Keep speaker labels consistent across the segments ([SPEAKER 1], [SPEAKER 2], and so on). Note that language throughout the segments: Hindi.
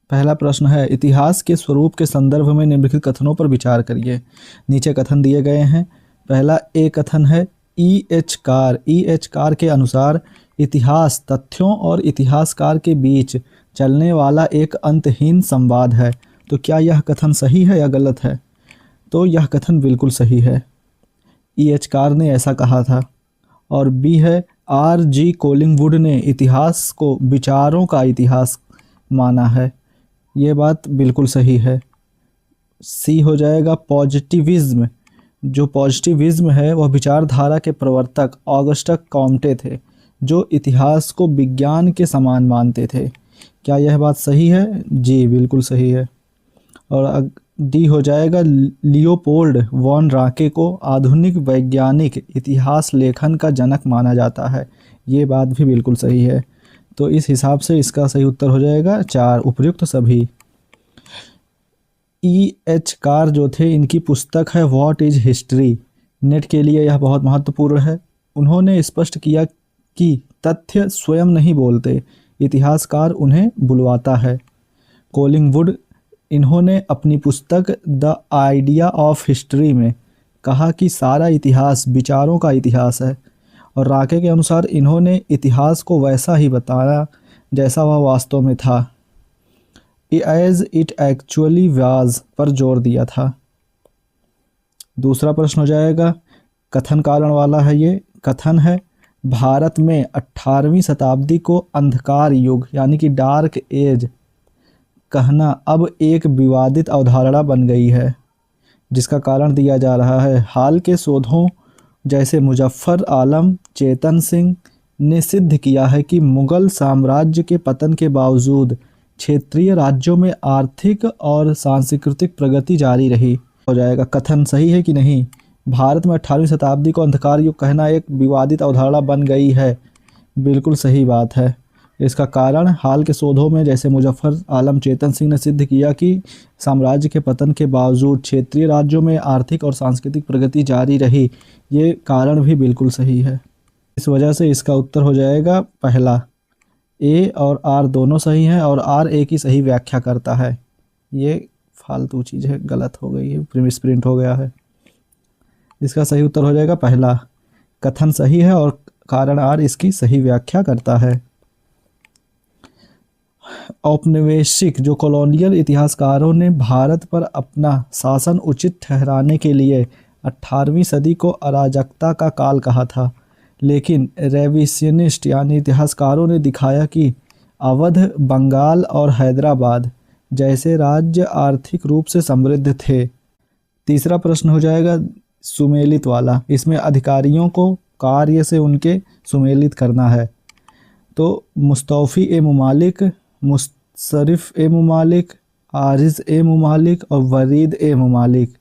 [SPEAKER 1] पहला प्रश्न है, इतिहास के स्वरूप के संदर्भ में निम्नलिखित कथनों पर विचार करिए। नीचे कथन दिए गए हैं। पहला ए कथन है, ई एच कार के अनुसार इतिहास तथ्यों और इतिहासकार के बीच चलने वाला एक अंतहीन संवाद है। तो क्या यह कथन सही है या गलत है? तो यह कथन बिल्कुल सही है। ई एच कार ने ऐसा कहा था। और बी है, R.G. कोलिंगवुड ने इतिहास को विचारों का इतिहास माना है। ये बात बिल्कुल सही है। सी हो जाएगा, पॉजिटिविज्म। जो पॉजिटिविज्म है वह विचारधारा के प्रवर्तक ऑगस्टस कॉम्टे थे, जो इतिहास को विज्ञान के समान मानते थे। क्या यह बात सही है? जी बिल्कुल सही है। और डी हो जाएगा, लियोपोल्ड वॉन राके को आधुनिक वैज्ञानिक इतिहास लेखन का जनक माना जाता है। ये बात भी बिल्कुल सही है। तो इस हिसाब से इसका सही उत्तर हो जाएगा 4, उपयुक्त सभी। ई.एच. कार जो थे, इनकी पुस्तक है व्हाट इज हिस्ट्री। नेट के लिए यह बहुत महत्वपूर्ण है। उन्होंने स्पष्ट किया कि तथ्य स्वयं नहीं बोलते, इतिहासकार उन्हें बुलवाता है। कोलिंगवुड, इन्होंने अपनी पुस्तक द आइडिया ऑफ हिस्ट्री में कहा कि सारा इतिहास विचारों का इतिहास है। और राके के अनुसार इन्होंने इतिहास को वैसा ही बताया जैसा वह वास्तव में था, एज इट एक्चुअली वाज पर जोर दिया था। दूसरा प्रश्न हो जाएगा, कथन कारण वाला है। ये कथन है, भारत में 18वीं शताब्दी को अंधकार युग यानी कि डार्क एज कहना अब एक विवादित अवधारणा बन गई है, जिसका कारण दिया जा रहा है, हाल के शोधों जैसे मुजफ्फर आलम चेतन सिंह ने सिद्ध किया है कि मुगल साम्राज्य के पतन के बावजूद क्षेत्रीय राज्यों में आर्थिक और सांस्कृतिक प्रगति जारी रही। हो जाएगा, कथन सही है कि नहीं? भारत में 18वीं शताब्दी को अंधकार युग कहना एक विवादित अवधारणा बन गई है। बिल्कुल सही बात है। इसका कारण हाल के शोधों में जैसे मुजफ्फर आलम चेतन सिंह ने सिद्ध किया कि साम्राज्य के पतन के बावजूद क्षेत्रीय राज्यों में आर्थिक और सांस्कृतिक प्रगति जारी रही। ये कारण भी बिल्कुल सही है। इस वजह से इसका उत्तर हो जाएगा पहला। ए और आर दोनों सही हैं और आर ए की सही व्याख्या करता है। ये फालतू चीज़ है, गलत हो गई है, प्रिंट हो गया है। इसका सही उत्तर हो जाएगा पहला। कथन सही है और कारण आर इसकी सही व्याख्या करता है। औपनिवेशिक जो कॉलोनियल इतिहासकारों ने भारत पर अपना शासन उचित ठहराने के लिए 18वीं सदी को अराजकता का काल कहा था, लेकिन रेविशनिस्ट यानी इतिहासकारों ने दिखाया कि अवध, बंगाल और हैदराबाद जैसे राज्य आर्थिक रूप से समृद्ध थे। तीसरा प्रश्न हो जाएगा सुमेलित वाला। इसमें अधिकारियों को कार्य से उनके सुमेलित करना है। तो मुस्तौफ़ी ए मुमालिक, मुस्तरिफ ए मुमालिक, आरिज ए मुमालिक और वरीद ए मुमालिक।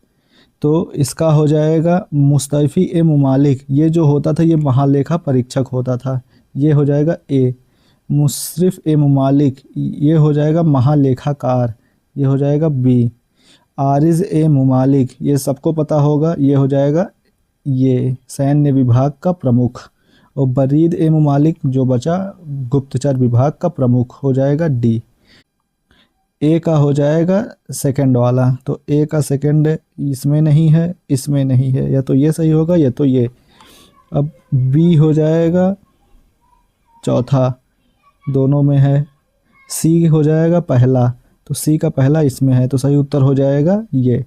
[SPEAKER 1] तो इसका हो जाएगा मुस्तौफ़ी ए मुमालिक। ये जो होता था ये महालेखा परीक्षक होता था, ये हो जाएगा ए। मुस्तरिफ ए मुमालिक ये हो जाएगा महालेखाकार, ये हो जाएगा बी। आरिज ए मुमालिक ये सबको पता होगा, ये हो जाएगा ये सैन्य विभाग का प्रमुख। और बरीद ए मुमालिक जो बचा गुप्तचर विभाग का प्रमुख, हो जाएगा डी। ए का हो जाएगा सेकंड वाला। तो ए का सेकंड इसमें नहीं है, इसमें नहीं है, या तो ये सही होगा या तो ये। अब बी हो जाएगा चौथा, दोनों में है। सी हो जाएगा पहला, तो सी का पहला इसमें है, तो सही उत्तर हो जाएगा ये।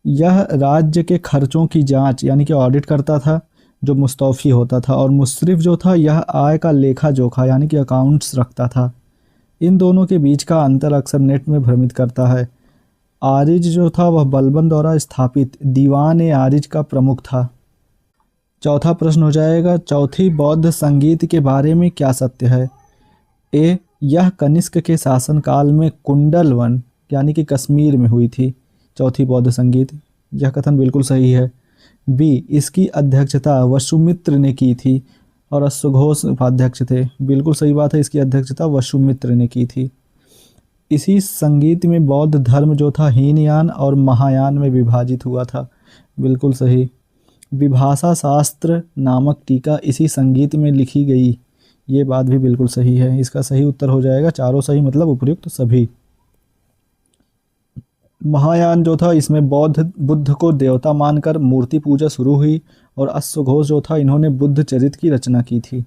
[SPEAKER 1] यह राज्य के खर्चों की जांच यानी कि ऑडिट करता था, जो मुस्तौफ़ी होता था, और मुस्रिफ जो था यह आय का लेखा जोखा यानी कि अकाउंट्स रखता था। इन दोनों के बीच का अंतर अक्सर नेट में भ्रमित करता है। आरिज जो था वह बलबन द्वारा स्थापित दीवान ए आरिज का प्रमुख था। चौथा प्रश्न हो जाएगा चौथी बौद्ध संगीत के बारे में क्या सत्य है? ए, यह कनिष्क के शासनकाल में कुंडलवन यानी कि कश्मीर में हुई थी चौथी बौद्ध संगीत। यह कथन बिल्कुल सही है। बी, इसकी अध्यक्षता वसुमित्र ने की थी और अश्वघोष उपाध्यक्ष थे। बिल्कुल सही बात है, इसकी अध्यक्षता वसुमित्र ने की थी। इसी संगीत में बौद्ध धर्म जो था हीनयान और महायान में विभाजित हुआ था। बिल्कुल सही। विभाषा शास्त्र नामक टीका इसी संगीत में लिखी गई। ये बात भी बिल्कुल सही है। इसका सही उत्तर हो जाएगा चारों सही मतलब उपर्युक्त सभी। महायान जो था इसमें बुद्ध को देवता मानकर मूर्ति पूजा शुरू हुई और अश्वघोष जो था इन्होंने बुद्ध चरित की रचना की थी।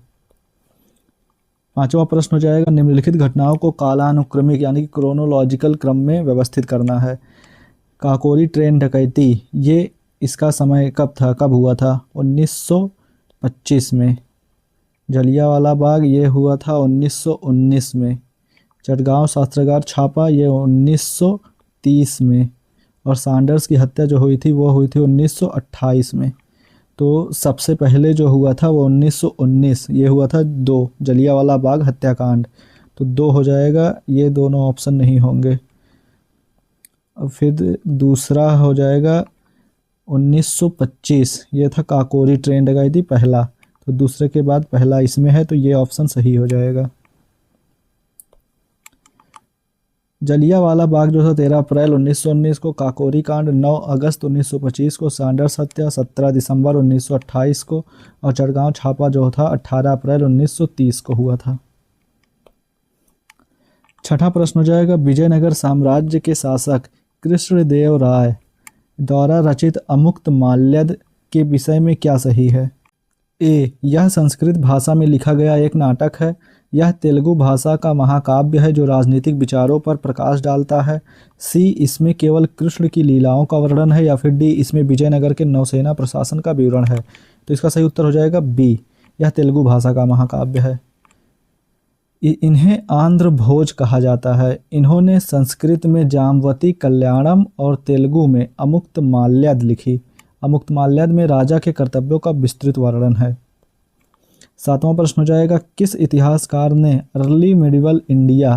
[SPEAKER 1] पांचवा प्रश्न हो जाएगा निम्नलिखित घटनाओं को कालानुक्रमिक यानी कि क्रोनोलॉजिकल क्रम में व्यवस्थित करना है। काकोरी ट्रेन डकैती ये इसका समय कब था, कब हुआ था? 1925 में। जलियांवाला बाग ये हुआ था 1919 में। चटगांव शस्त्रागार छापा ये 1930 में। और सैंडर्स की हत्या जो हुई थी वो हुई थी 1928 में। तो सबसे पहले जो हुआ था वो 1919, ये हुआ था 2 जलियांवाला बाग हत्याकांड। तो 2 हो जाएगा, ये दोनों ऑप्शन नहीं होंगे। अब फिर दूसरा हो जाएगा 1925, ये था काकोरी ट्रेन डकैती पहला। तो दूसरे के बाद पहला इसमें है तो ये ऑप्शन सही हो जाएगा। जलियांवाला बाग जो था 13 अप्रैल 1919 को, काकोरी कांड 9 अगस्त 1925 को, सैंडर्स हत्या 17 दिसंबर 1928 को और चटगांव छापा जो था 18 अप्रैल 1930 को हुआ था। छठा प्रश्न हो जाएगा विजयनगर साम्राज्य के शासक कृष्णदेव राय द्वारा रचित अमुक्त माल्यद के विषय में क्या सही है? ए, यह संस्कृत भाषा में लिखा गया एक नाटक है। यह तेलुगु भाषा का महाकाव्य है जो राजनीतिक विचारों पर प्रकाश डालता है। सी, इसमें केवल कृष्ण की लीलाओं का वर्णन है। या फिर डी, इसमें विजयनगर के नौसेना प्रशासन का विवरण है। तो इसका सही उत्तर हो जाएगा बी, यह तेलुगु भाषा का महाकाव्य है। इन्हें आंध्र भोज कहा जाता है। इन्होंने संस्कृत में जामवती कल्याणम और तेलुगु में अमुक्त माल्यद लिखी। अमुक्त माल्यद में राजा के कर्तव्यों का विस्तृत वर्णन है। सातवां प्रश्न हो जाएगा किस इतिहासकार ने अर्ली मेडिवल इंडिया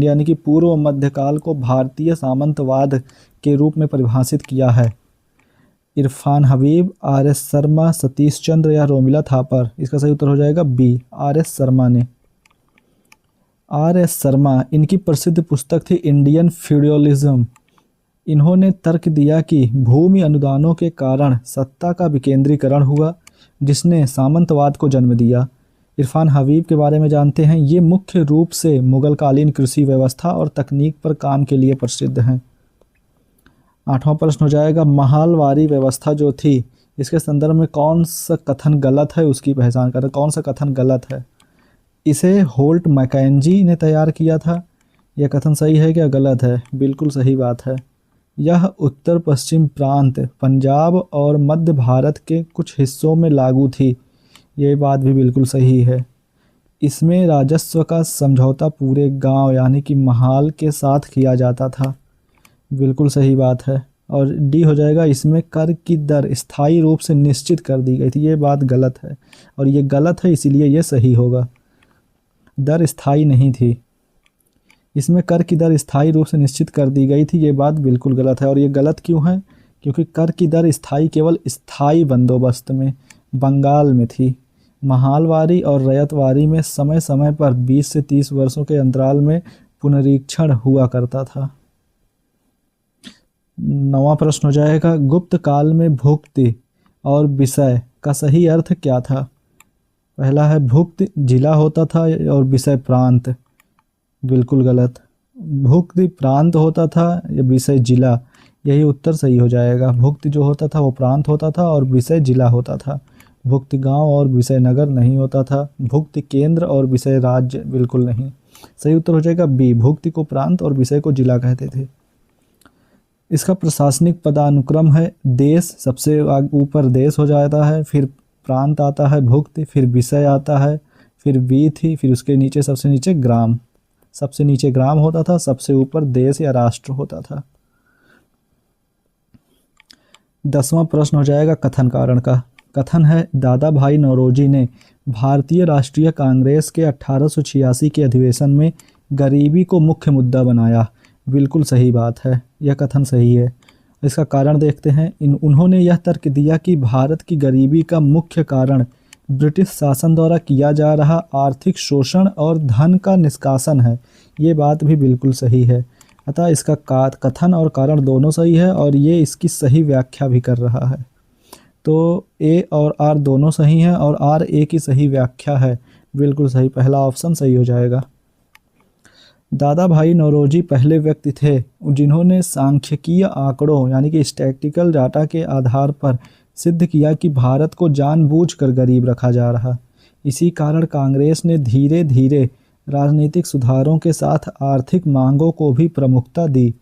[SPEAKER 1] यानी कि पूर्व मध्यकाल को भारतीय सामंतवाद के रूप में परिभाषित किया है? इरफान हबीब, आर.एस. शर्मा, सतीश चंद्र या रोमिला थापर? इसका सही उत्तर हो जाएगा बी, आर.एस. शर्मा ने। आर.एस. शर्मा, इनकी प्रसिद्ध पुस्तक थी इंडियन फ्यूडलिज्म। इन्होंने तर्क दिया कि भूमि अनुदानों के कारण सत्ता का विकेंद्रीकरण हुआ जिसने सामंतवाद को जन्म दिया। इरफान हबीब के बारे में जानते हैं। ये मुख्य रूप से मुगलकालीन कृषि व्यवस्था और तकनीक पर काम के लिए प्रसिद्ध हैं। आठवां प्रश्न हो जाएगा महालवारी व्यवस्था जो थी इसके संदर्भ में कौन सा कथन गलत है उसकी पहचान करें। कौन सा कथन गलत है? इसे होल्ट मैकेंजी ने तैयार किया था। यह कथन सही है क्या गलत है? बिल्कुल सही बात है। यह उत्तर पश्चिम प्रांत पंजाब और मध्य भारत के कुछ हिस्सों में लागू थी। ये बात भी बिल्कुल सही है। इसमें राजस्व का समझौता पूरे गांव यानी कि महाल के साथ किया जाता था। बिल्कुल सही बात है। और डी हो जाएगा इसमें कर की दर स्थायी रूप से निश्चित कर दी गई थी। ये बात गलत है और ये गलत है इसीलिए ये सही होगा। दर स्थायी नहीं थी, इसमें कर की दर स्थायी रूप से निश्चित कर दी गई थी। ये बात बिल्कुल गलत है। और ये गलत क्यों है? क्योंकि कर की दर स्थायी केवल स्थायी बंदोबस्त में बंगाल में थी। महालवारी और रयतवारी में समय समय पर 20 से 30 वर्षों के अंतराल में पुनरीक्षण हुआ करता था। 9वां प्रश्न हो जाएगा गुप्त काल में भुक्ति और विषय का सही अर्थ क्या था? पहला है भुक्ति जिला होता था और विषय प्रांत। बिल्कुल गलत। भुक्ति प्रांत होता था या विषय जिला? यही उत्तर सही हो जाएगा। भुक्ति जो होता था वो प्रांत होता था और विषय जिला होता था। भुक्ति गांव और विषय नगर नहीं होता था। भुक्ति केंद्र और विषय राज्य बिल्कुल नहीं। सही उत्तर हो जाएगा बी, भुक्ति को प्रांत और विषय को जिला कहते थे। इसका प्रशासनिक पदानुक्रम है देश, सबसे ऊपर देश हो जाता है, फिर प्रांत आता है, भुक्ति, फिर विषय आता है, फिर वीथी, फिर उसके नीचे सबसे नीचे ग्राम। सबसे नीचे ग्राम होता था, सबसे ऊपर देश या राष्ट्र होता था। 10वां प्रश्न हो जाएगा कथन कारण का। कथन है दादा भाई नौरोजी ने भारतीय राष्ट्रीय कांग्रेस के 1886 के अधिवेशन में गरीबी को मुख्य मुद्दा बनाया। बिल्कुल सही बात है, यह कथन सही है। इसका कारण देखते हैं। उन्होंने यह तर्क दिया कि भारत की गरीबी का मुख्य कारण ब्रिटिश शासन द्वारा किया जा रहा आर्थिक शोषण और धन का निष्कासन है। ये बात भी बिल्कुल सही है। अतः इसका कथन और कारण दोनों सही है और ये इसकी सही व्याख्या भी कर रहा है। तो ए और आर दोनों सही हैं और आर ए की सही व्याख्या है। बिल्कुल सही, पहला ऑप्शन सही हो जाएगा। दादा भाई नौरोजी पहले व्यक्ति थे जिन्होंने सांख्यिकीय आंकड़ों यानी कि स्टैटिस्टिकल डाटा के आधार पर सिद्ध किया कि भारत को जानबूझकर गरीब रखा जा रहा। इसी कारण कांग्रेस ने धीरे धीरे राजनीतिक सुधारों के साथ आर्थिक मांगों को भी प्रमुखता दी